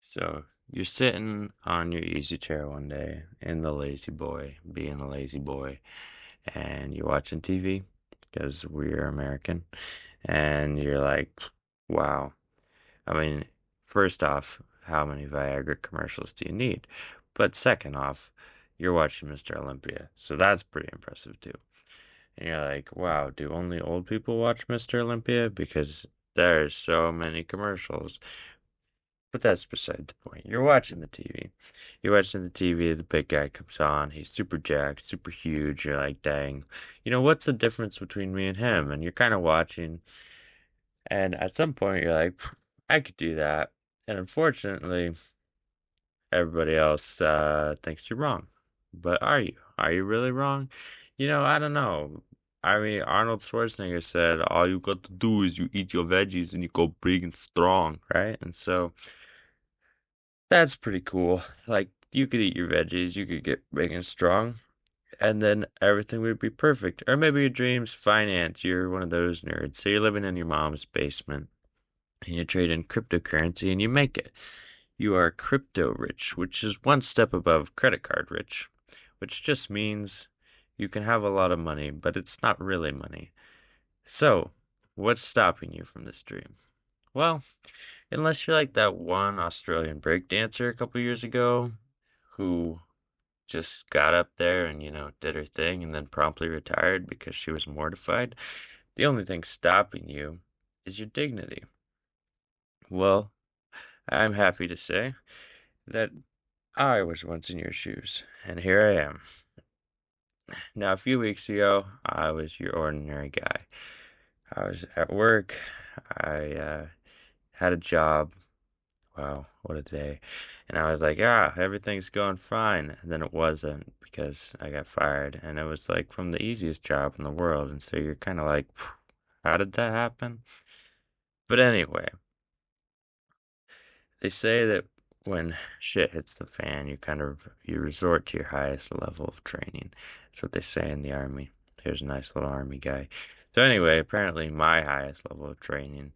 So you're sitting on your easy chair one day in the lazy boy, being a lazy boy, and you're watching TV because we're American, and you're like, wow. I mean, first off, how many Viagra commercials do you need? But second off, you're watching Mr. Olympia, so that's pretty impressive too. And you're like, wow, do only old people watch Mr. Olympia? Because there's so many commercials. But that's beside the point. You're watching the TV. You're watching the TV, the big guy comes on, he's super jacked, super huge. You're like, dang, what's the difference between me and him? And you're kind of watching, and at some point you're like, I could do that. And unfortunately, everybody else thinks you're wrong. But are you? Are you really wrong? I don't know. I mean, Arnold Schwarzenegger said, all you got to do is you eat your veggies and you go big and strong, right? And so that's pretty cool. Like, you could eat your veggies, you could get big and strong, and then everything would be perfect. Or maybe your dreams finance. You're one of those nerds. So you're living in your mom's basement and you trade in cryptocurrency and you make it. You are crypto rich, which is one step above credit card rich, which just means you can have a lot of money, but it's not really money. So, what's stopping you from this dream? Well, unless you're like that one Australian breakdancer a couple years ago who just got up there and, did her thing and then promptly retired because she was mortified. The only thing stopping you is your dignity. Well, I'm happy to say that I was once in your shoes, and here I am. Now, a few weeks ago, I was your ordinary guy. I was at work, I had a job. Wow, what a day. And I was like, everything's going fine. And then it wasn't because I got fired. And it was like from the easiest job in the world. And so you're kind of like, how did that happen? But anyway, they say that when shit hits the fan, you resort to your highest level of training. That's what they say in the army. Here's a nice little army guy. So anyway, apparently my highest level of training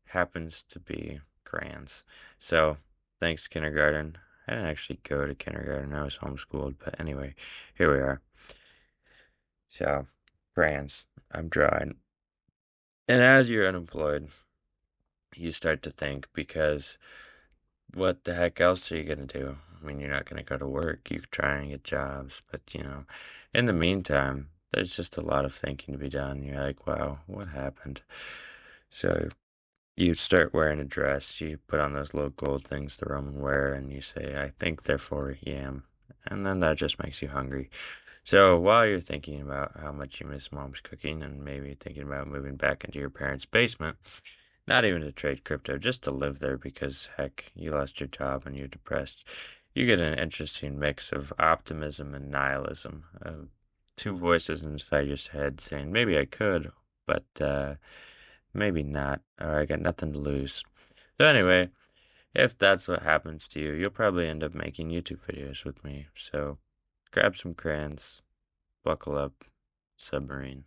happens to be crayons. So, thanks, kindergarten. I didn't actually go to kindergarten, I was homeschooled, but anyway, here we are. So, crayons, I'm drawing. And as you're unemployed, you start to think because what the heck else are you going to do? I mean, you're not going to go to work. You could try and get jobs, but in the meantime, there's just a lot of thinking to be done. You're like, wow, what happened? So you start wearing a dress, you put on those little gold things the Roman wear, and you say, I think, therefore am. And then that just makes you hungry. So while you're thinking about how much you miss mom's cooking and maybe thinking about moving back into your parents' basement, not even to trade crypto, just to live there because, heck, you lost your job and you're depressed, you get an interesting mix of optimism and nihilism. Two voices inside your head saying, maybe I could, but maybe not, or I got nothing to lose. So anyway, if that's what happens to you, you'll probably end up making YouTube videos with me. So grab some crayons, buckle up, submarine.